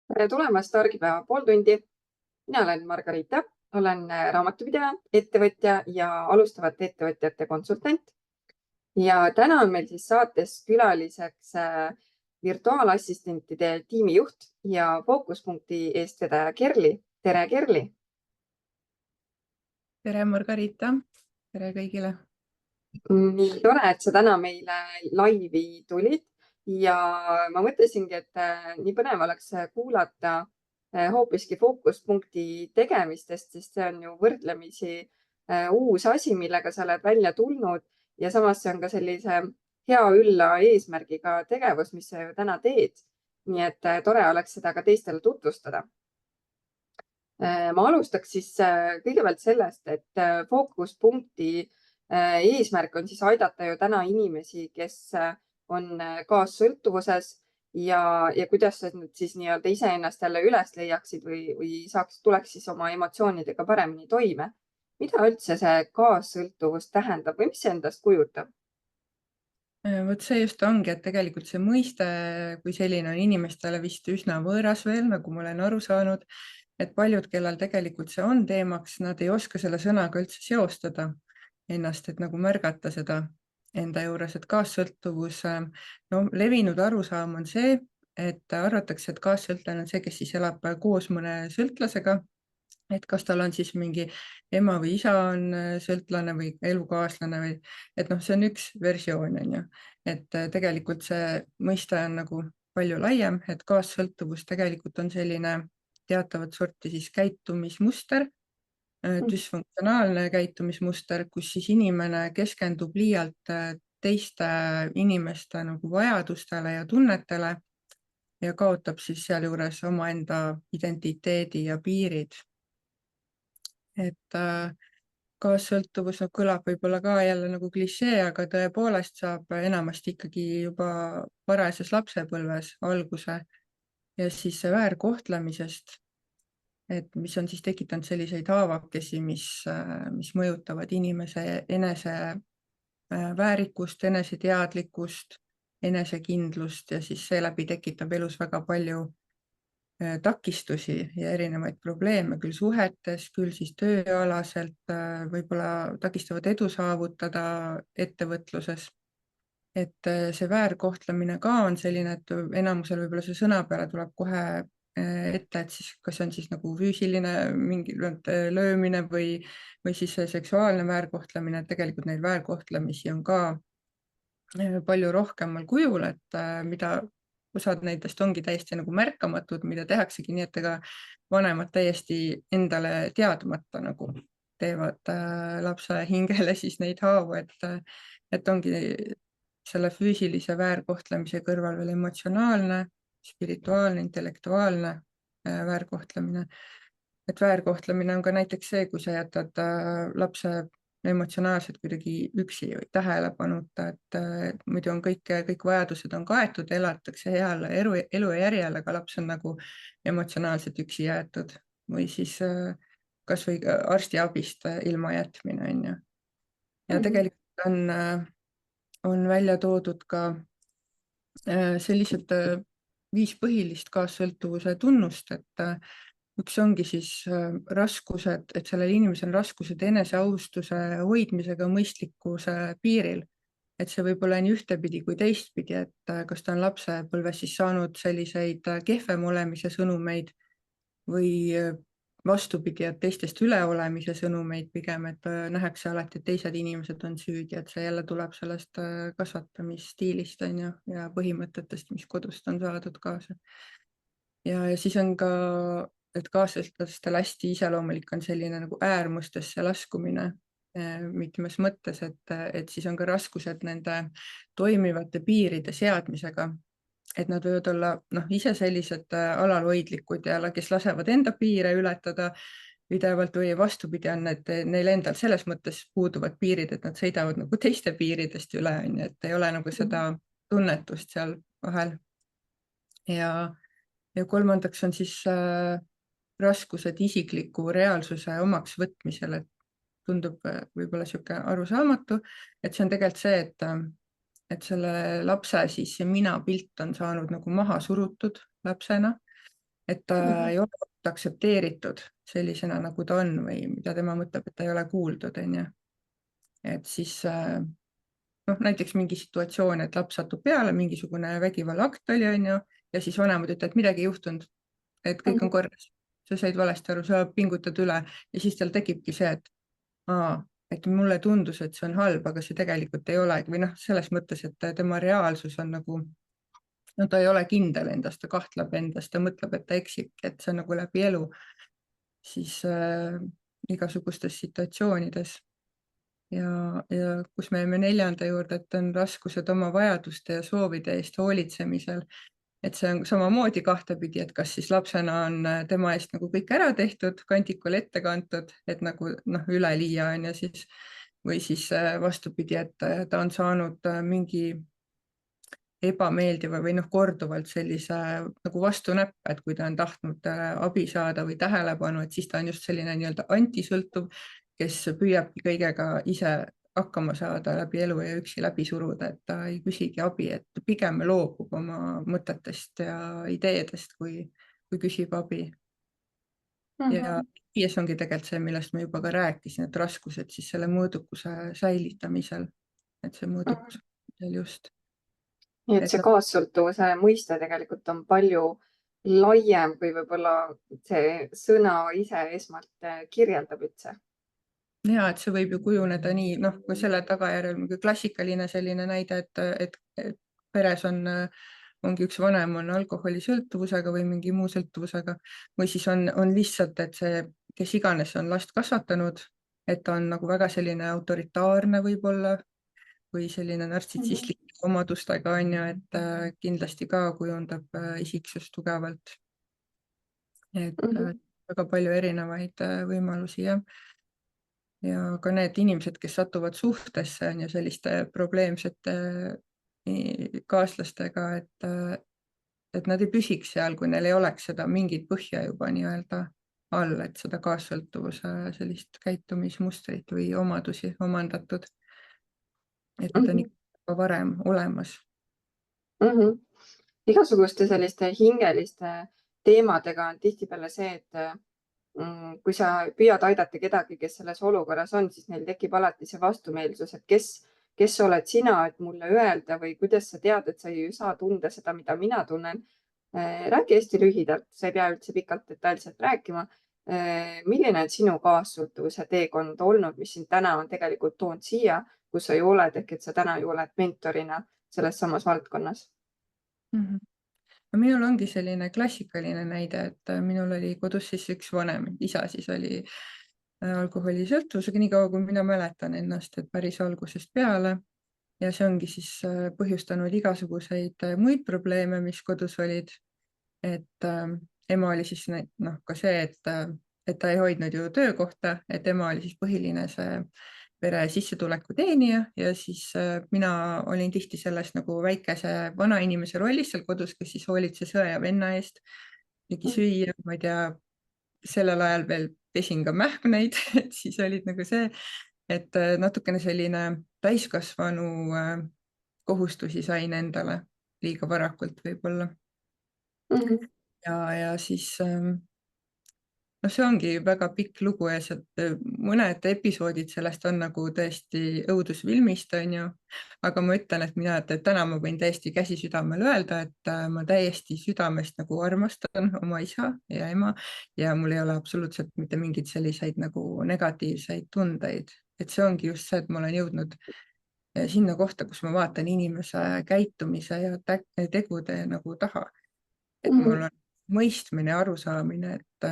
Tere tulemast Argipäeva pooltundi. Mina olen Margarita, olen raamatupidaja, ettevõtja ja alustavate ettevõtjate konsultant. Ja täna on meil siis saates külaliseks virtuaalassistentide tiimijuht ja fookuspunkti eestvedaja Kerli. Tere, Kerli! Tere, Margarita! Tere kõigile! Nii tore, et sa täna meile laivi tulid ja ma mõtlesingi, et nii põnev oleks kuulata hoopiski fookuspunkti tegemistest, sest see on ju võrdlemisi uus asi, millega sa oled välja tulnud ja samas see on ka sellise hea ülla eesmärgiga tegevus, mis sa ju täna teed. Nii et tore oleks seda ka teistele tutvustada. Ma alustaks siis kõigepealt sellest, et fookuspunkti eesmärk on siis aidata ju täna inimesi, kes on kaassõltuvuses ja kuidas sa nüüd siis nii-öelda iseennast jälle üles leiaksid või tuleks siis oma emotsioonidega paremini toime. Mida üldse see kaassõltuvus tähendab või mis see endast kujutab? Vot see just ongi, et tegelikult see mõiste kui selline on inimestele vist üsna võõras veel, nagu ma olen aru saanud, et paljud, kellel tegelikult see on teemaks, nad ei oska selle sõnaga üldse seostada ennast, et nagu märgata seda enda juures, et kaassõltuvus, levinud arusaam on see, et arvatakse, et kaassõltlane on see, kes siis elab koos mõne sõltlasega, et kas tal on siis mingi ema või isa on sõltlane või elukaaslane või, et see on üks versioon, on ju. Et tegelikult see mõiste on nagu palju laiem, et kaassõltuvus tegelikult on selline teatavat sorti siis käitumismuster, düsfunktsionaalne käitumismuster, kus siis inimene keskendub liialt teiste inimeste nagu vajadustele ja tunnetele ja kaotab siis sealjuures omaenda identiteedi ja piirid. Et kaassõltuvus kõlab võib-olla ka jälle nagu klišee, aga tõepoolest saab enamasti ikkagi juba varajases lapsepõlves alguse ja siis väärkohtlemisest, et mis on siis tekitanud selliseid haavakesi, mis mõjutavad inimese enese väärikust, eneseteadlikkust, enesekindlust ja siis seeläbi tekitab elus väga palju takistusi ja erinevaid probleeme, küll suhetes, küll siis tööalaselt, võib-olla takistavad edu saavutada ettevõtluses. Et see väärkohtlemine ka on selline, et enamusel võib-olla see sõna peale tuleb kohe ette, et siis kas see on siis nagu füüsiline mingi löömine või siis seksuaalne väärkohtlemine, et tegelikult neid väärkohtlemisi on ka palju rohkemal kujul, et mida osad nendest ongi täiesti nagu märkamatud, mida tehaksegi nii, et ega vanemad täiesti endale teadmata nagu teevad lapse hingele siis neid haavu, et ongi selle füüsilise väärkohtlemise kõrval veel emotsionaalne, spirituaalne, intellektuaalne väärkohtlemine. Et väärkohtlemine on ka näiteks see, kui sa jätad lapse emotsionaalselt kuidagi üksi või tähelepanuta, et muidu on kõik vajadused on kaetud, elatakse heale elujärjele, aga laps on nagu emotsionaalselt üksi jäetud või siis kas või arstiabist ilma jätmine, on ju. Ja tegelikult on välja toodud ka sellised 5 põhilist kaassõltuvuse tunnust, et üks ongi siis raskused, et sellel inimesel on raskused eneseaustuse hoidmisega mõistlikkuse piiril. Et see võib olla nii ühtepidi kui teistpidi, et kas ta on lapsepõlves siis saanud selliseid kehvem olemise sõnumeid või vastupidi, et teistest üleolemise sõnumeid pigem, et nähakse alati, et teised inimesed on süüdi, et see jälle tuleb sellest kasvatamisstiilist on ju, ja põhimõtetest, mis kodust on saadud kaasa. Ja siis on ka et kaaslastele hästi iseloomulik on selline nagu äärmustesse laskumine mitmes mõttes, et siis on ka raskused nende toimivate piiride seadmisega, et nad võivad olla ise sellised alalhoidlikud ja kes lasevad enda piire ületada pidevalt või vastupidi on, et neil endal selles mõttes puuduvad piirid, et nad sõidavad nagu teiste piiridest üle, et ei ole nagu seda tunnetust seal vahel. Ja kolmandaks on siis raskused isikliku reaalsuse omaks võtmisel, et tundub võib-olla sihuke arusaamatu, et see on tegelikult see, et selle lapse siis see minapilt on saanud nagu maha surutud lapsena et ta ei ole aktsepteeritud sellisena, nagu ta on või mida tema mõtleb, et ta ei ole kuuldud, on ju. Et siis noh, näiteks mingi situatsioon, et laps satub peale, mingisugune vägivallaakt oli, on ju, ja siis vanemad ütlevad, et midagi ei juhtunud, et kõik on korras. Sa said valesti aru, sa pingutad üle ja siis tal tekibki see, et mulle tundus, et see on halb, aga see tegelikult ei ole või noh, selles mõttes, et tema reaalsus on nagu, no ta ei ole kindel endas, ta kahtleb endas, ta mõtleb, et ta eksib, et see on nagu läbi elu siis igasugustes situatsioonides. Ja kus me jäime 4. juurde, et on raskused oma vajaduste ja soovide eest hoolitsemisel. Et see on samamoodi kahtepidi, et kas siis lapsena on tema eest nagu kõik ära tehtud, kantikul ette kantud, et nagu noh, üleliia on ja siis, või siis vastupidi, et ta on saanud mingi ebameeldiva või noh, korduvalt sellise nagu vastunäppe, et kui ta on tahtnud abi saada või tähelepanu, et siis ta on just selline nii-öelda antisõltuv, kes püüabki kõigega ise hakkama saada läbi elu ja üksi läbi suruda, et ta ei küsigi abi, et pigem loobub oma mõtetest ja ideedest, kui küsib abi. Ja viies ongi tegelikult see, millest ma juba ka rääkisin, et raskused siis selle mõõdukuse säilitamisel, et see mõõdukus just. Nii et see kaassõltuvuse mõiste tegelikult on palju laiem, kui võib-olla see sõna ise esmalt kirjeldab üldse. Ja et see võib ju kujuneda nii, noh, kui selle tagajärjel mingi klassikaline selline näide, et peres ongi üks vanem on alkoholisõltuvusega või mingi muu sõltuvusega või siis on lihtsalt, et see, kes iganes on last kasvatanud, et ta on nagu väga selline autoritaarne võib-olla või selline nartsissistlike omadustega on ju, et kindlasti ka kujundab isiksust tugevalt. Et väga palju erinevaid võimalusi, jah. Ja ka need inimesed, kes satuvad suhtesse on ju selliste probleemsete kaaslastega, et nad ei püsiks seal, kui neil ei oleks seda mingit põhja juba nii-öelda all, et seda kaassõltuvuse sellist käitumismustrit või omadusi omandatud. Et need on ikka varem olemas. Igasuguste selliste hingeliste teemadega on tihtipeale see, et kui sa püüad aidata kedagi, kes selles olukorras on, siis neil tekib alati see vastumeelsus, et kes oled sina, et mulle öelda või kuidas sa tead, et sa ei saa tunda seda, mida mina tunnen. Räägi hästi lühidalt, sa ei pea üldse pikalt detailselt rääkima. Milline on sinu kaassõltuvuse teekond olnud, mis sind täna on tegelikult toonud siia, kus sa ju oled, ehk et sa täna ju oled mentorina selles samas valdkonnas? No minul ongi selline klassikaline näide, et minul oli kodus siis üks vanem, isa siis oli alkoholisõltuvusega, nii kaua kui mina mäletan ennast, et päris algusest peale. Ja see ongi siis põhjustanud igasuguseid muid probleeme, mis kodus olid. Et ema oli siis noh, ka see, et ta ei hoidnud ju töökohta, et ema oli siis põhiline see pere sissetuleku teenija ja siis mina olin tihti selles nagu väikese vanainimese rollis seal kodus, kes siis hoolitses õe ja venna eest, tegi süüa, ma ei tea, sellel ajal veel pesin ka mähkmeid, et siis olid nagu see, et natukene selline täiskasvanu kohustusi sain endale liiga varakult võib-olla. Ja siis no see ongi väga pikk lugu ja mõned episoodid sellest on nagu tõesti õudusfilmist, on ju. Aga ma ütlen, et täna ma võin täiesti käsi südamel öelda, et ma täiesti südamest nagu armastan oma isa ja ema ja mul ei ole absoluutselt mitte mingeid selliseid nagu negatiivseid tundeid. Et see ongi just see, et ma olen jõudnud sinna kohta, kus ma vaatan inimese käitumise ja tegude nagu taha. Et mul on mõistmine ja arusaamine, et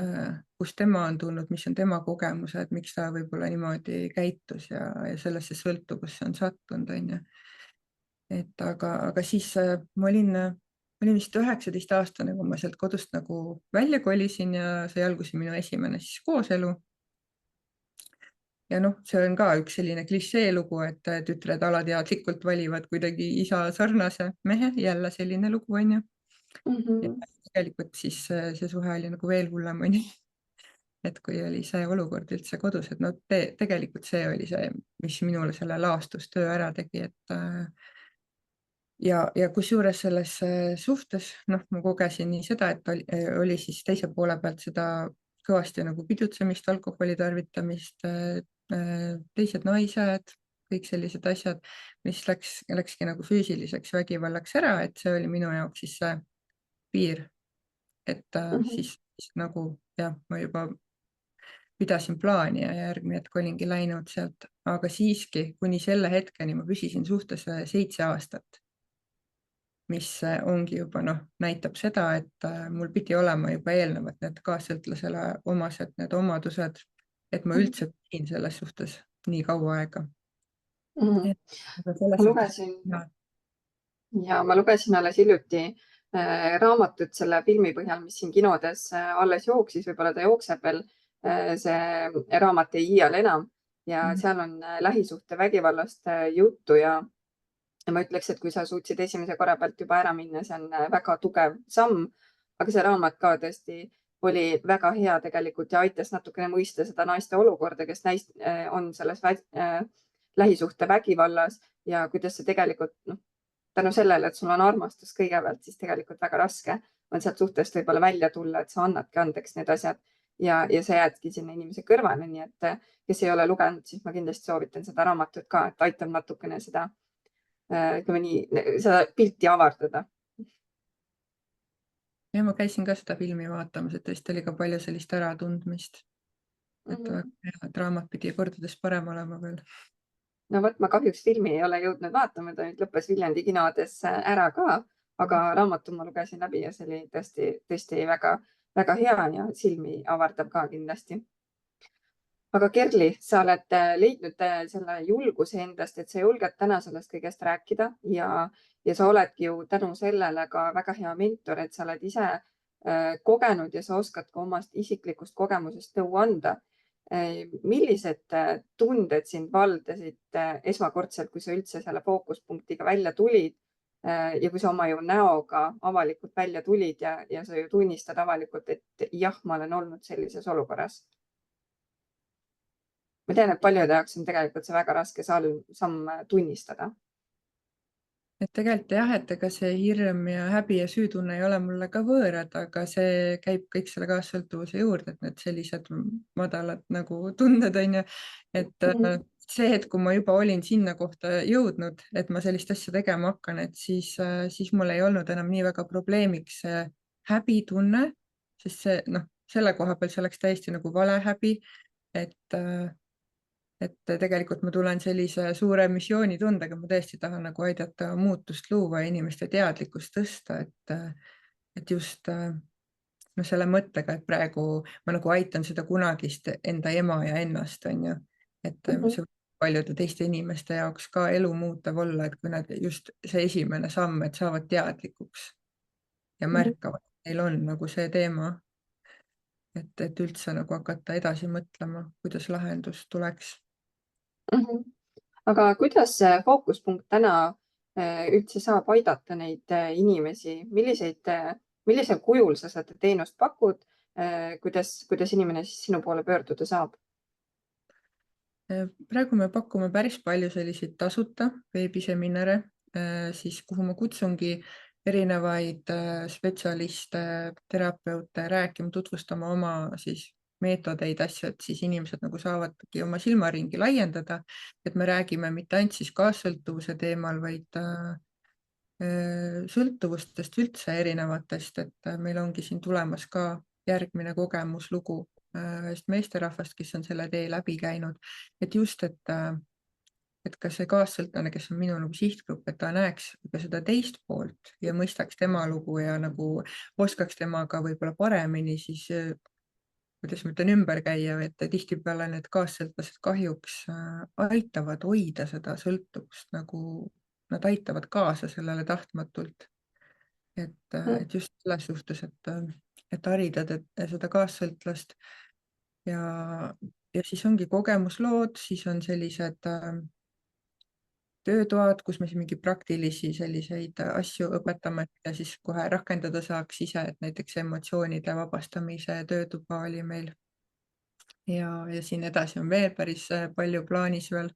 kust tema on tulnud, mis on tema kogemused, miks ta võib-olla niimoodi käitus ja sellesse sõltuvusse on sattunud, on ju. Et aga siis ma olin vist 19-aastane, kui ma sealt kodust nagu välja kolisin ja sai alguse minu esimene siis kooselu. Ja noh, see on ka üks selline klišee lugu, et tütred alateadlikult valivad kuidagi isa sarnase mehe, jälle selline lugu, on ju. Ja tegelikult siis see suhe oli nagu veel hullem, on ju. Et kui oli see olukord üldse kodus, et no tegelikult see oli see, mis minule selle laastustöö ära tegi, et ja kusjuures selles suhtes, noh, ma kogesin nii seda, et oli siis teise poole pealt seda kõvasti nagu pidutsemist, alkoholi tarvitamist, teised naised, kõik sellised asjad, mis läkski nagu füüsiliseks vägivallaks ära, et see oli minu jaoks siis see piir, et siis nagu jah, ma juba pidasin plaani ja järgmine hetk olingi läinud sealt, aga siiski kuni selle hetkeni ma püsisin suhtes 7 aastat, mis ongi juba noh, näitab seda, et mul pidi olema juba eelnevalt need kaassõltlasele omased need omadused, et ma üldse püsin selles suhtes nii kaua aega. Aga Ma selles suhtes lugesin ja, ja ma lugesin alles hiljuti raamatut selle filmi põhjal, mis siin kinodes alles jooksis, võib-olla ta jookseb veel, see raamat Ei iial enam ja seal on lähisuhtevägivallast juttu ja ma ütleks, et kui sa suutsid esimese korra pealt juba ära minna, see on väga tugev samm. aga see raamat ka tõesti oli väga hea tegelikult ja aitas natukene mõista seda naiste olukorda, kes on selles lähisuhtevägivallas ja kuidas see tegelikult noh, tänu sellele, et sul on armastus kõigepealt, siis tegelikult väga raske on sealt suhtest võib-olla välja tulla, et sa annadki andeks need asjad ja sa jäädki sinna inimese kõrvale, nii et kes ei ole lugenud, siis ma kindlasti soovitan seda raamatut ka, et aitab natukene seda ütleme nii, seda pilti avardada. ja ma käisin ka seda filmi vaatamas, et tõesti oli ka palju sellist äratundmist, et väga hea, et raamat pidi kordades parem olema veel. No vot, ma kahjuks filmi ei ole jõudnud vaatama, ta nüüd lõppes Viljandi kinodes ära ka, aga raamatu ma lugesin läbi ja see oli tõesti väga hea ja silmi avardav ka kindlasti. aga Kerli, sa oled leidnud selle julguse endast, et sa julged täna sellest kõigest rääkida ja sa oledki ju tänu sellele ka väga hea mentor, et sa oled ise kogenud ja sa oskad ka omast isiklikust kogemusest nõu anda. millised tunded sind valdasid esmakordselt, kui sa üldse selle fookuspunktiga välja tulid ja kui sa oma ju näoga avalikult välja tulid ja sa ju tunnistad avalikult, et jah, ma olen olnud sellises olukorras. Ma tean, et paljude jaoks on tegelikult see väga raske samm tunnistada. Et tegelikult jah, et ega see hirm ja häbi ja süütunne ei ole mulle ka võõrad, aga see käib kõik selle kaassõltuvuse juurde, et need sellised madalad nagu tunded on ju, et see, et kui ma juba olin sinna kohta jõudnud, et ma sellist asja tegema hakkan, et siis mul ei olnud enam nii väga probleemiks see häbitunne, sest see noh, selle koha peal see oleks täiesti nagu vale häbi, et tegelikult ma tulen sellise suure missioonitundega, ma tõesti tahan nagu aidata muutust luua ja inimeste teadlikkust tõsta, et just no selle mõttega, et praegu ma nagu aitan seda kunagist enda ema ja ennast, on ju, et see võib paljude teiste inimeste jaoks ka elu muutev olla, et kui nad just see esimene samm, et saavad teadlikuks ja märkavad, et neil on nagu see teema, et üldse nagu hakata edasi mõtlema, kuidas lahendus tuleks. aga kuidas see fookuspunkt täna üldse saab aidata neid inimesi, millisel kujul sa seda teenust pakud, kuidas inimene siis sinu poole pöörduda saab? Praegu me pakume päris palju selliseid tasuta veebiseminare, siis kuhu ma kutsungi erinevaid spetsialiste, terapeute rääkima, tutvustama oma siis meetodeid, asju, et siis inimesed nagu saavadki oma silmaringi laiendada, et me räägime mitte ainult siis kaassõltuvuse teemal, vaid sõltuvustest üldse erinevatest, et meil ongi siin tulemas ka järgmine kogemuslugu ühest meesterahvast, kes on selle tee läbi käinud, et just, et ka see kaassõltlane, kes on minu nagu sihtgrupp, et ta näeks ka seda teist poolt ja mõistaks tema lugu ja nagu oskaks temaga võib-olla paremini siis, kuidas ma ütlen, ümber käia, et tihtipeale need kaassõltlased kahjuks aitavad hoida seda sõltuvust, nagu nad aitavad kaasa sellele tahtmatult. Et just selles suhtes, et harida seda kaassõltlast ja siis ongi kogemuslood, siis on sellised töötoad, kus me siis mingi praktilisi selliseid asju õpetame, et siis kohe rakendada saaks ise, et näiteks emotsioonide vabastamise töötuba oli meil. Ja siin edasi on veel päris palju plaanis veel.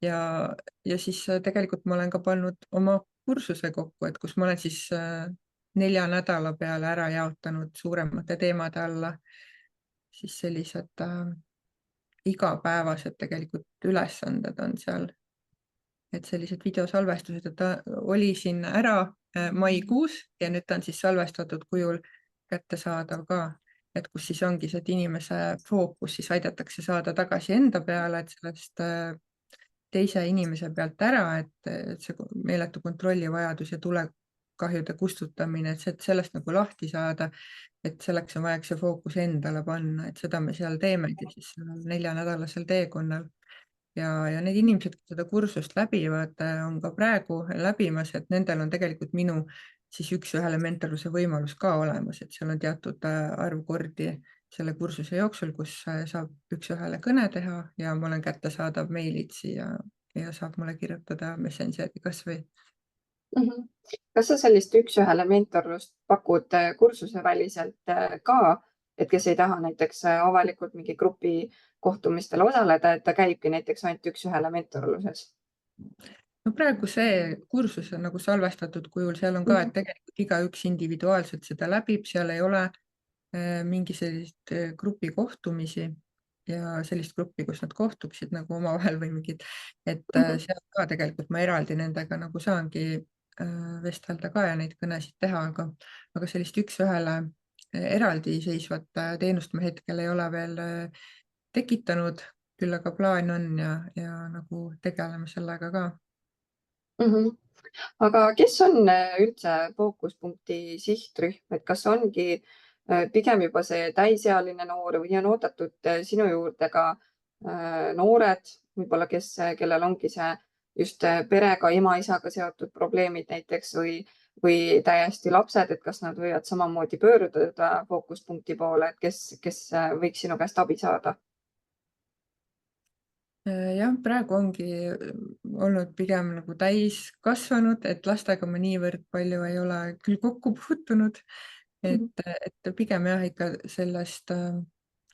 Ja siis tegelikult ma olen ka pannud oma kursuse kokku, et kus ma olen siis 4 nädala peale ära jaotanud suuremate teemade alla, siis sellised igapäevased tegelikult ülesanded on seal, et sellised videosalvestused, et ta oli siin ära maikuus ja nüüd ta on siis salvestatud kujul kättesaadav ka, et kus siis ongi see, et inimese fookus siis aidatakse saada tagasi enda peale, et sellest teise inimese pealt ära, et see meeletu kontrollivajadus ja tulekahjude kustutamine, et sellest nagu lahti saada, et selleks on vaja see fookus endale panna, et seda me seal teemegi siis sellel 4-nädalasel teekonnal. Ja need inimesed, kes seda kursust läbivad, on ka praegu läbimas, et nendel on tegelikult minu siis üks-ühele mentorluse võimalus ka olemas, et seal on teatud arv kordi selle kursuse jooksul, kus saab üks-ühele kõne teha ja ma olen kättesaadav meilitsi ja saab mulle kirjutada Messengeri kasvõi. Kas sa sellist üks-ühele mentorlust pakud kursuseväliselt ka, et kes ei taha näiteks avalikult mingi grupi kohtumistel osaleda, et ta käibki näiteks ainult üks-ühele mentorluses? No praegu see kursus on nagu salvestatud kujul, seal on ka, et tegelikult igaüks individuaalselt seda läbib, seal ei ole mingi sellist grupi kohtumisi ja sellist gruppi, kus nad kohtuksid nagu omavahel või mingid, et seal ka tegelikult ma eraldi nendega nagu saangi vestelda ka ja neid kõnesid teha, aga sellist üks-ühele eraldiseisvat teenust ma hetkel ei ole veel tekitanud, küll aga plaan on ja nagu tegeleme sellega ka. Aga kes on üldse fookuspunkti sihtrühm, et kas ongi pigem juba see täisealine noor või on oodatud sinu juurde ka noored, võib-olla kellel ongi see just perega, ema-isaga seotud probleemid näiteks või täiesti lapsed, et kas nad võivad samamoodi pöörduda fookuspunkti poole, et kes võiks sinu käest abi saada? Jah, praegu ongi olnud pigem nagu täiskasvanud, et lastega ma niivõrd palju ei ole küll kokku puutunud, et pigem jah, ikka sellest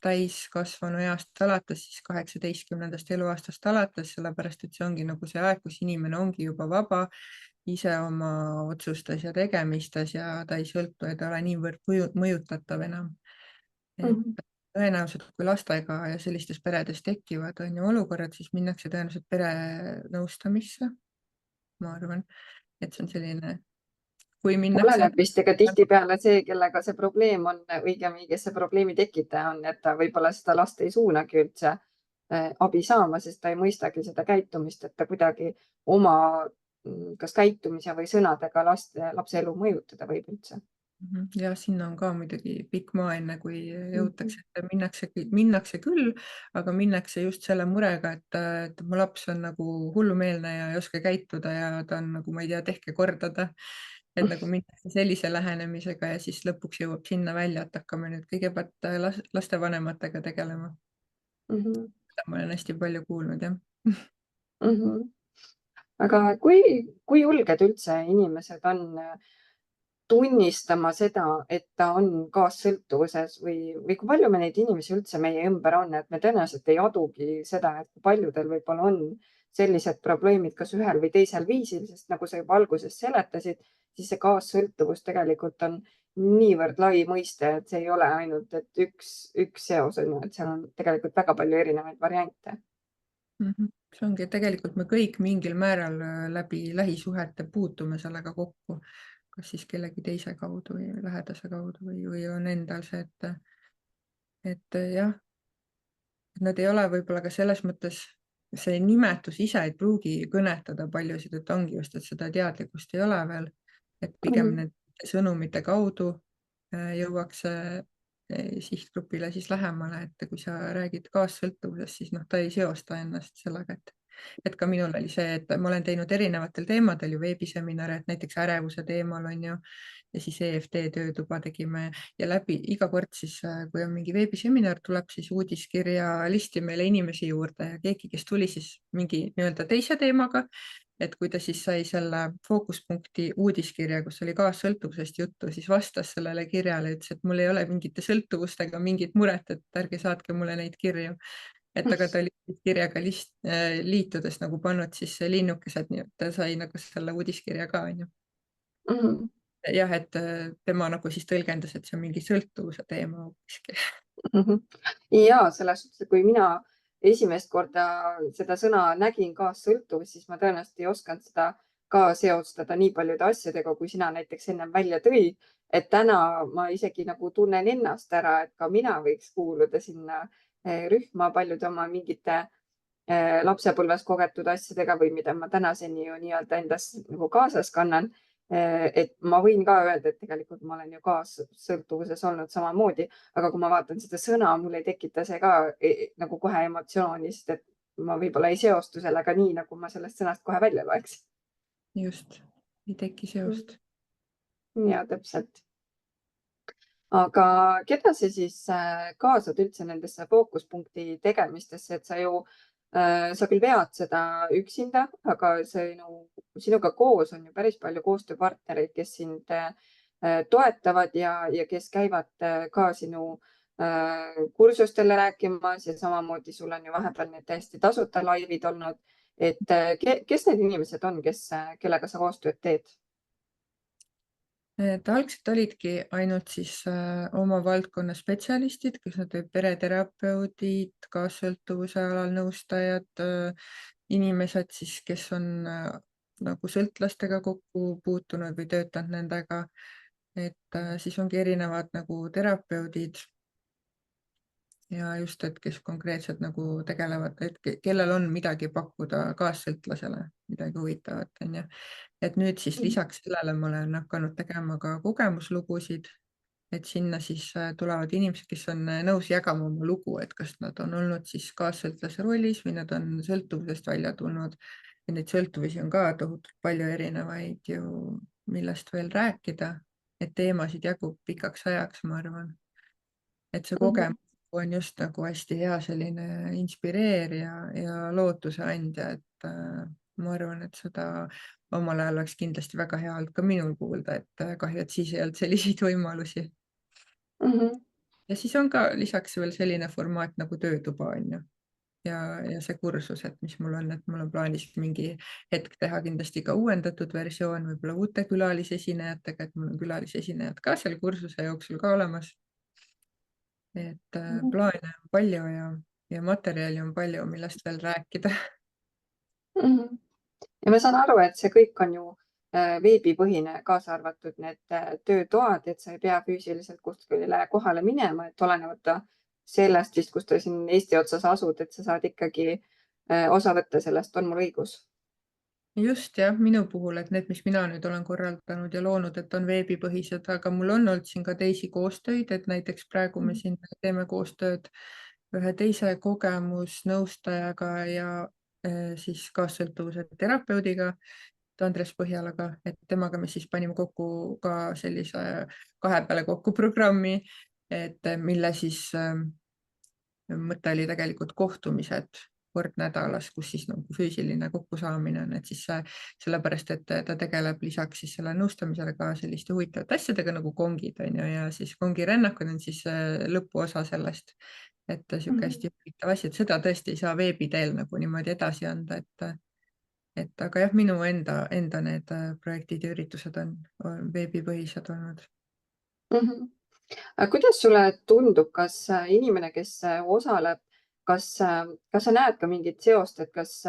täiskasvanu east alates, siis 18. eluaastast alates, sellepärast et see ongi nagu see aeg, kus inimene ongi juba vaba ise oma otsustes ja tegemistes ja ta ei sõltu, et ei ole niivõrd mõjutatav enam. Tõenäoliselt, kui lastega ja sellistes peredes tekivad olukorrad, siis minnakse tõenäoliselt perenõustamisse. Ma arvan, et see on selline, kui minnakse. Oleneb vist ega tihtipeale see, kellega see probleem on, õigemini, kes see probleemi tekitaja on, et ta võib-olla seda last ei suunagi üldse abi saama, sest ta ei mõistagi seda käitumist, et ta kuidagi oma kas käitumise või sõnadega lapse elu mõjutada võib üldse. Ja sinna on ka muidugi pikk maa, enne kui jõutakse, et minnakse küll, aga minnakse just selle murega, et mu laps on nagu hullumeelne ja ei oska käituda ja ta on nagu, ma ei tea, tehke korda ta. Et nagu minnakse sellise lähenemisega ja siis lõpuks jõuab sinna välja, et hakkame nüüd kõigepealt lastevanematega tegelema. Seda ma olen hästi palju kuulnud, jah. Aga kui julged üldse inimesed on tunnistama seda, et ta on kaassõltuvuses või kui palju me neid inimesi üldse meie ümber on, et me tõenäoliselt ei adugi seda, et kui paljudel võib-olla on sellised probleemid kas ühel või teisel viisil, sest nagu sa juba alguses seletasid, siis see kaassõltuvus tegelikult on niivõrd lai mõiste, et see ei ole ainult, et üks seos on ju, et seal on tegelikult väga palju erinevaid variante. See ongi, et tegelikult me kõik mingil määral läbi lähisuhete puutume sellega kokku, kas siis kellegi teise kaudu või lähedase kaudu või on endal see, et jah, nad ei ole võib-olla ka selles mõttes, see nimetus ise ei pruugi kõnetada paljusid, et ongi just, et seda teadlikkust ei ole veel, et pigem need sõnumite kaudu jõuaks sihtgrupile siis lähemale, et kui sa räägid kaassõltuvusest, siis ta ei seosta ennast sellega, et ka minul oli see, et ma olen teinud erinevatel teemadel ju veebiseminare, et näiteks ärevuse teemal on ju, ja siis EFT töötuba tegime ja läbi iga kord siis, kui on mingi veebiseminar, tuleb siis uudiskirja listi meile inimesi juurde ja keegi, kes tuli siis mingi nii-öelda teise teemaga, et kui ta siis sai selle fookuspunkti uudiskirja, kus oli kaassõltuvusest juttu, siis vastas sellele kirjale, ütles, et mul ei ole mingite sõltuvustega mingit muret, et ärge saatke mulle neid kirju. et aga ta oli kirjaga liitudes nagu pannud siis linnukesed, nii et ta sai nagu selle uudiskirja ka, onju. Mhm. jah, et tema nagu siis tõlgendas, et see on mingi sõltuvuse teema hoopiski. Ja selles suhtes, et kui mina esimest korda seda sõna nägin, kaassõltuvus, siis ma tõenäoliselt ei osanud seda ka seostada nii paljude asjadega, kui sina näiteks ennem välja tõid. Et täna ma isegi nagu tunnen ennast ära, et ka mina võiks kuuluda sinna rühma paljude oma mingite lapsepõlves kogetud asjadega või mida ma tänaseni ju nii-öelda endas nagu kaasas kannan. Et ma võin ka öelda, et tegelikult ma olen ju kaassõltuvuses olnud samamoodi, aga kui ma vaatan seda sõna, mul ei tekita see ka nagu kohe emotsiooni, sest et ma võib-olla ei seostu sellega nii, nagu ma sellest sõnast kohe välja loeks. just, ei teki seost. Ja täpselt. Aga keda sa siis kaasad üldse nendesse fookuspunkti tegemistesse, et sa küll vead seda üksinda, aga sinuga koos on ju päris palju koostööpartnereid, kes sind toetavad ja kes käivad ka sinu kursustele rääkimas ja samamoodi sul on ju vahepeal need täiesti tasuta laivid olnud. Et kes need inimesed on, kellega sa koostööd teed? Et algselt olidki ainult siis oma valdkonna spetsialistid, kes nad olid pereterapeudid, kaassõltuvuse alal nõustajad, inimesed siis, kes on nagu sõltlastega kokku puutunud või töötanud nendega. Et siis ongi erinevad nagu terapeudid ja just, et kes konkreetselt nagu tegelevad, et kellel on midagi pakkuda kaassõltlasele, midagi huvitavat, onju. Et nüüd siis lisaks sellele ma olen hakanud tegema ka kogemuslugusid, et sinna siis tulevad inimesed, kes on nõus jagama oma lugu, et kas nad on olnud siis kaassõltlase rollis või nad on sõltuvusest välja tulnud. Ja neid sõltuvusi on ka tohutult palju erinevaid ju, millest veel rääkida, et teemasid jagub pikaks ajaks, ma arvan. Et see kogemus on just nagu hästi hea selline inspireerija ja lootuse andja, et ma arvan, et seda omal ajal oleks kindlasti väga hea olnud ka minul kuulda, et kahju, et siis ei olnud selliseid võimalusi. Ja siis on ka lisaks veel selline formaat nagu töötuba on ju. Ja see kursus, et mis mul on, et mul on plaanis mingi hetk teha kindlasti ka uuendatud versioon, võib-olla uute külalisesinejatega, et mul on külalisesinejad ka selle kursuse jooksul ka olemas. Et plaane on palju ja materjali on palju, millest veel rääkida. Ja ma saan aru, et see kõik on ju veebipõhine, kaasa arvatud need töötoad, et sa ei pea füüsiliselt kuskile kohale minema, et olenemata sellest vist, kus ta siin Eesti otsas asud, et sa saad ikkagi osa võtta sellest, on mul õigus? Just jah, minu puhul, et need, mis mina nüüd olen korraldanud ja loonud, et on veebipõhised, aga mul on olnud siin ka teisi koostöid, et näiteks praegu me siin teeme koostööd ühe teise kogemusnõustajaga ja siis kaassõltuvuse terapeudiga, Andres Põhjalaga, et temaga me siis panime kokku ka sellise 2 peale kokku programmi, et mille siis mõte oli tegelikult kohtumised kord nädalas, kus siis nagu füüsiline kokkusaamine on, et siis sellepärast, et ta tegeleb lisaks siis selle nõustamisele ka selliste huvitavate asjadega nagu kongid on ju, ja siis kongirännakud on siis lõpuosa sellest, et sihuke hästi huvitav asi, et seda tõesti ei saa veebi teel nagu niimoodi edasi anda, et aga jah, minu enda need projektid ja üritused on veebipõhised olnud. Aga kuidas sulle tundub, kas inimene, kes osaleb, kas sa näed ka mingit seost, et kas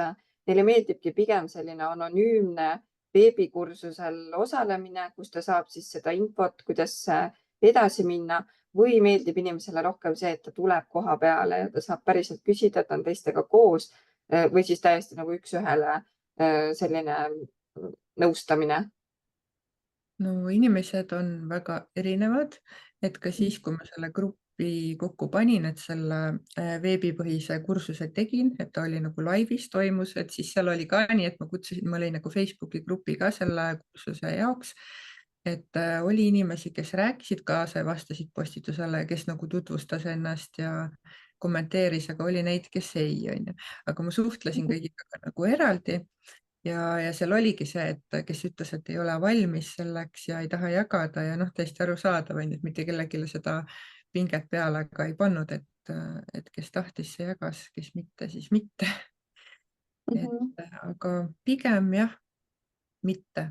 neile meeldibki pigem selline anonüümne veebikursusel osalemine, kus ta saab siis seda infot, kuidas edasi minna, või meeldib inimesele rohkem see, et ta tuleb koha peale ja ta saab päriselt küsida, ta on teistega koos või siis täiesti nagu üks-ühele selline nõustamine? No inimesed on väga erinevad, et ka siis, kui ma selle grupi kokku panin, et selle veebipõhise kursuse tegin, et ta oli nagu laivis toimus, et siis seal oli ka nii, et ma lõin nagu Facebooki grupi ka selle kursuse jaoks. Et oli inimesi, kes rääkisid kaasa ja vastasid postitusele, kes nagu tutvustas ennast ja kommenteeris, aga oli neid, kes ei, on ju. Aga ma suhtlesin kõigiga nagu eraldi. Ja seal oligi see, et kes ütles, et ei ole valmis selleks ja ei taha jagada ja noh, täiesti arusaadav on, et mitte kellelegi seda pinget peale ka ei pannud, et kes tahtis, see jagas, kes mitte, siis mitte. Aga pigem jah, mitte,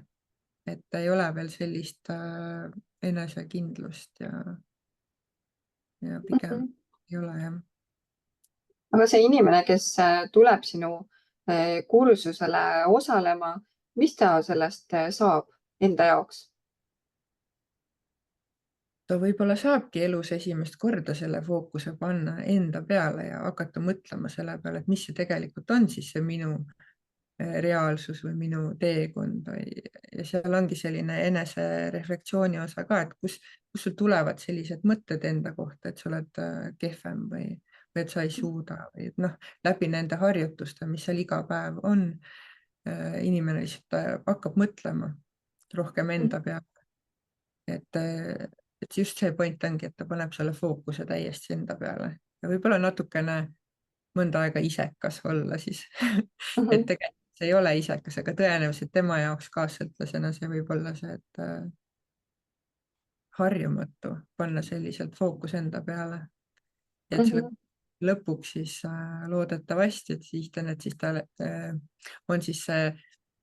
et ei ole veel sellist enesekindlust ja pigem ei ole jah. aga see inimene, kes tuleb sinu kursusele osalema, mis ta sellest saab enda jaoks? Ta võib-olla saabki elus esimest korda selle fookuse panna enda peale ja hakata mõtlema selle peale, et mis see tegelikult on siis see minu reaalsus või minu teekond ja seal ongi selline enesereflektsiooni osa ka, et kus sul tulevad sellised mõtted enda kohta, et sa oled kehvem või et sa ei suuda või et noh, läbi nende harjutuste, mis seal iga päev on, inimene lihtsalt hakkab mõtlema rohkem enda peale. Et just see point ongi, et ta paneb selle fookuse täiesti enda peale ja võib-olla natukene mõnda aega isekas olla siis et tegelikult see ei ole isekas, aga tõenäoliselt tema jaoks kaassõltlasena see võib olla see, et harjumatu panna selliselt fookus enda peale. Ja et selle lõpuks siis loodetavasti, et siis tal on siis see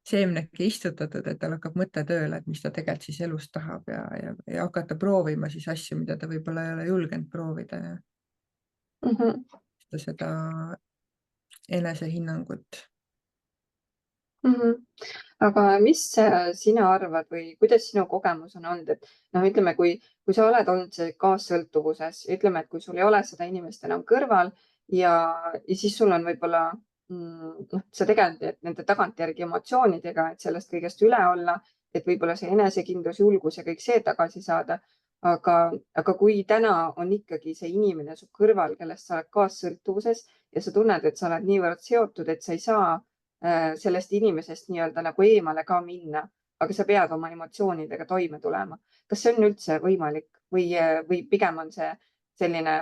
seemneke istutatud, et tal hakkab mõte tööle, et mis ta tegelikult siis elus tahab ja hakata proovima siis asju, mida ta võib-olla ei ole julgenud proovida ja seda enesehinnangut. Aga mis sina arvad või kuidas sinu kogemus on olnud, et noh, ütleme, kui sa oled olnud see kaassõltuvuses, ütleme, et kui sul ei ole seda inimest enam kõrval ja siis sul on võib-olla sa tegeled nende tagantjärgi emotsioonidega, et sellest kõigest üle olla, et võib-olla see enesekindlus, julgus ja kõik see tagasi saada. Aga kui täna on ikkagi see inimene su kõrval, kellest sa oled kaassõltuvuses ja sa tunned, et sa oled niivõrd seotud, et sa ei saa sellest inimesest nii-öelda nagu eemale ka minna, aga sa pead oma emotsioonidega toime tulema. Kas see on üldse võimalik või pigem on see selline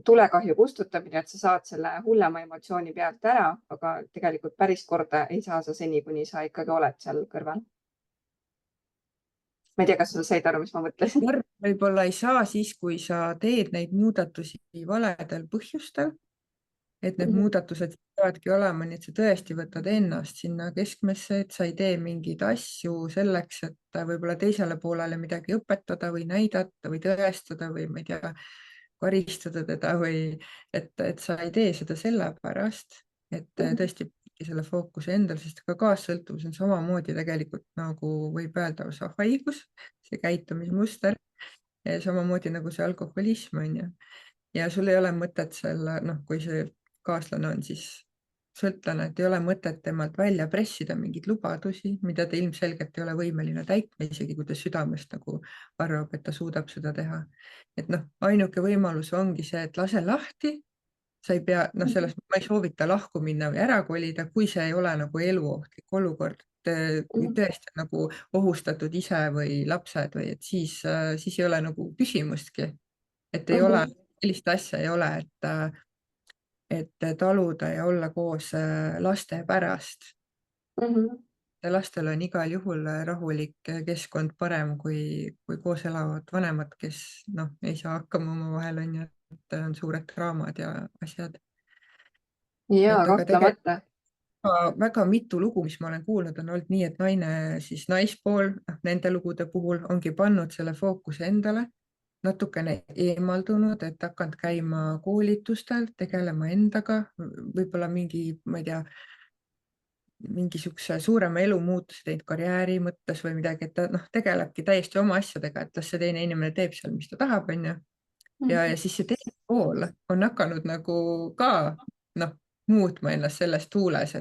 tulekahju kustutamine, et sa saad selle hullema emotsiooni pealt ära, aga tegelikult päris korda ei saa sa seni, kuni sa ikkagi oled seal kõrval? Ma ei tea, kas sa said aru, mis ma mõtlesin? Võib-olla ei saa siis, kui sa teed neid muudatusi valedel põhjustel, et need muudatused peavadki olema, nii et sa tõesti võtad ennast sinna keskmesse, et sa ei tee mingeid asju selleks, et võib-olla teisele poolele midagi õpetada või näidata või tõestada või ma ei tea, karistada teda või et sa ei tee seda sellepärast, et tõesti selle fookuse endal, sest ka kaassõltuvus on samamoodi tegelikult nagu võib öelda osa haigus, see käitumismuster, samamoodi nagu see alkoholism on ju. Ja sul ei ole mõtet selle, noh, kui see kaaslane on siis sõltlane, et ei ole mõtet temalt välja pressida mingeid lubadusi, mida ta ilmselgelt ei ole võimeline täitma, isegi kui ta südamest nagu arvab, et ta suudab seda teha. Et noh, ainuke võimalus ongi see, et lase lahti. Sa ei pea, noh, sellest ma ei soovita lahku minna või ära kolida, kui see ei ole nagu eluohtlik olukord, kui tõesti nagu ohustatud ise või lapsed või et siis ei ole nagu küsimustki, et ei ole, sellist asja ei ole, et taluda ja olla koos laste pärast. Lastel on igal juhul rahulik keskkond parem kui koos elavad vanemad, kes noh, ei saa hakkama omavahel on ju, et on suured draamad ja asjad. Jaa, Aga kahtlemata. väga mitu lugu, mis ma olen kuulnud, on olnud nii, et naine, siis naispool, nende lugude puhul ongi pannud selle fookuse endale, natukene eemaldunud, et hakanud käima koolitustel, tegelema endaga, võib-olla mingi, ma ei tea, mingisuguse suurema elumuutuse teinud karjääri mõttes või midagi, et ta noh, tegelebki täiesti oma asjadega, et las see teine inimene teeb seal, mis ta tahab, on ju. Ja siis see teine pool on hakanud nagu ka noh, muutma ennast selles tuules,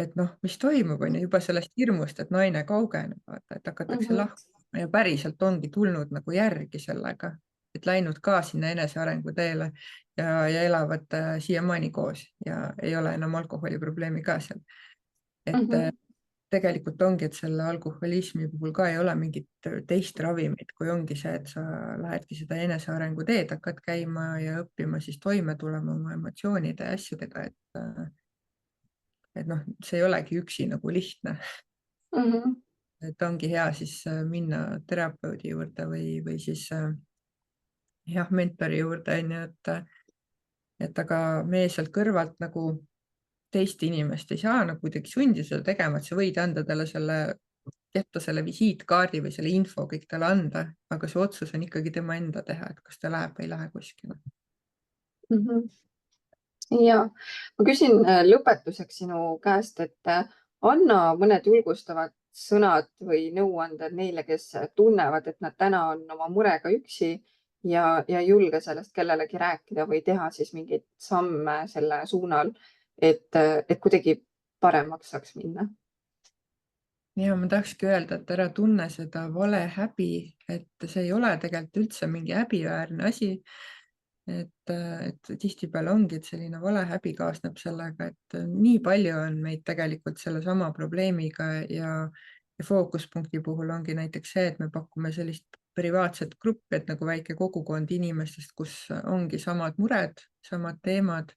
et noh, mis toimub, on ju, juba sellest hirmust, et naine kaugeneb, et hakatakse lahkuma ja päriselt ongi tulnud nagu järgi sellega, et läinud ka sinna enesearengu teele ja elavad siiamaani koos ja ei ole enam alkoholiprobleemi ka seal. Et tegelikult ongi, et selle alkoholismi puhul ka ei ole mingit teist ravimit, kui ongi see, et sa lähedki seda enesearengu teed, hakkad käima ja õppima siis toime tulema oma emotsioonide ja asjadega, et noh, see ei olegi üksi nagu lihtne. Et ongi hea siis minna terapeudi juurde või siis jah, mentori juurde on ju, et aga meie sealt kõrvalt nagu teist inimest ei saa nagu kuidagi sundida seda tegema, et sa võid anda talle jätta selle visiitkaardi või selle info kõik talle anda, aga see otsus on ikkagi tema enda teha, et kas ta läheb või ei lähe kuskile. Ja ma küsin lõpetuseks sinu käest, et anna mõned julgustavad sõnad või nõuanded neile, kes tunnevad, et nad täna on oma murega üksi ja ei julge sellest kellelegi rääkida või teha siis mingeid samme selle suunal, et kuidagi paremaks saaks minna. Ja ma tahakski öelda, et ära tunne seda valehäbi, et see ei ole tegelikult üldse mingi häbiväärne asi. Et tihtipeale ongi, et selline valehäbi kaasneb sellega, et nii palju on meid tegelikult sellesama probleemiga ja fookuspunkti puhul ongi näiteks see, et me pakume sellist privaatset gruppi, et nagu väike kogukond inimestest, kus ongi samad mured, samad teemad,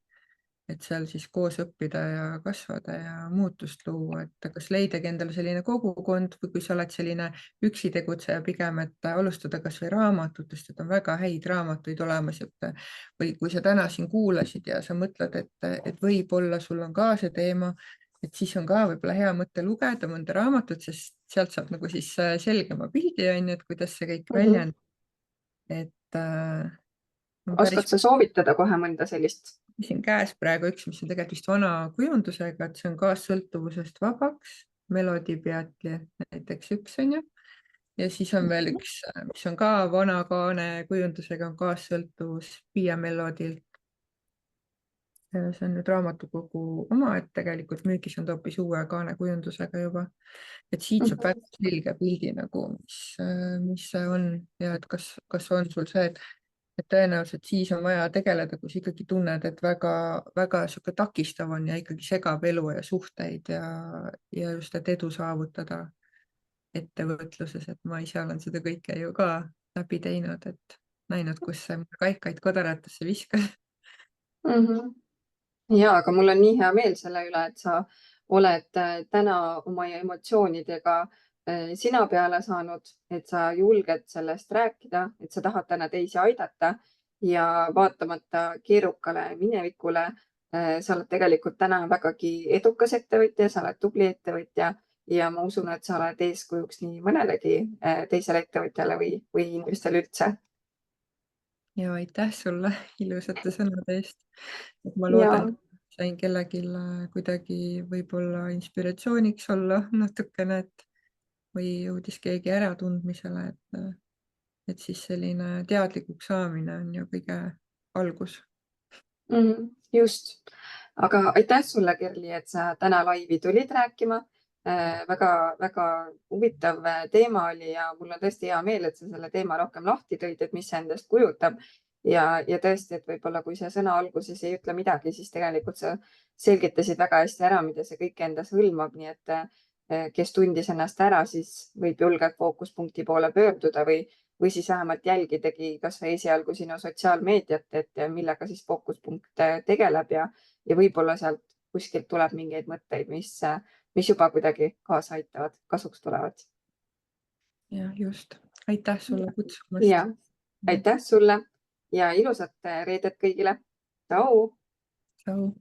et seal siis koos õppida ja kasvada ja muutust luua, et kas leidagi endale selline kogukond või kui sa oled selline üksi tegutseja pigem, et alustada kasvõi raamatutest, et on väga häid raamatuid olemas, et või kui sa täna siin kuulasid ja sa mõtled, et võib-olla sul on ka see teema, et siis on ka võib-olla hea mõte lugeda mõnda raamatut, sest sealt saab nagu siis selgema pildi on ju, et kuidas see kõik väljendab. Et on Oskad päris sa soovitada kohe mõnda sellist? siin käes praegu üks, mis on tegelikult vist vana kujundusega, et see on kaassõltuvusest vabaks, Melody Beatli näiteks üks on ju. Ja siis on veel üks, mis on ka vana kaane kujundusega, on kaassõltuvus Pia Melodilt. See on nüüd raamatukogu oma, et tegelikult müügis on ta hoopis uue kaane kujundusega juba. Et siit saab väga selge pildi nagu, mis see on ja et kas on sul see, et tõenäoliselt siis on vaja tegeleda, kui sa ikkagi tunned, et väga sihuke takistav on ja ikkagi segab elu ja suhteid ja just, et edu saavutada ettevõtluses, et ma ise olen seda kõike ju ka läbi teinud, et näinud, kus see kaikaid kodaratesse viskas. Ja, aga mul on nii hea meel selle üle, et sa oled täna oma emotsioonidega sina peale saanud, et sa julged sellest rääkida, et sa tahad täna teisi aidata ja vaatamata keerukale minevikule, sa oled tegelikult täna vägagi edukas ettevõtja, sa oled tubli ettevõtja ja ma usun, et sa oled eeskujuks nii mõnelegi teisele ettevõtjale või inimestele üldse. Ja aitäh sulle ilusate sõnade eest. Et ma Ja, loodan, et sain kellelgi kuidagi võib-olla inspiratsiooniks olla natukene, et või jõudis keegi äratundmisele, et siis selline teadlikuks saamine on ju kõige algus. just. Aga aitäh sulle, Kerli, et sa täna laivi tulid rääkima. Väga-väga huvitav teema oli ja mul on tõesti hea meel, et sa selle teema rohkem lahti tõid, et mis see endast kujutab. Ja tõesti, et võib-olla kui see sõna alguses ei ütle midagi, siis tegelikult sa selgitasid väga hästi ära, mida see kõik endas hõlmab, nii et kes tundis ennast ära, siis võib julgelt fookuspunkti poole pöörduda või siis vähemalt jälgidagi kasvõi esialgu sinu sotsiaalmeediat, et millega siis fookuspunkt tegeleb ja võib-olla sealt kuskilt tuleb mingeid mõtteid, mis juba kuidagi kaasa aitavad, kasuks tulevad. Ja just. Aitäh sulle kutsumast. Ja aitäh sulle ja ilusat reedet kõigile. Tšau. Tšau.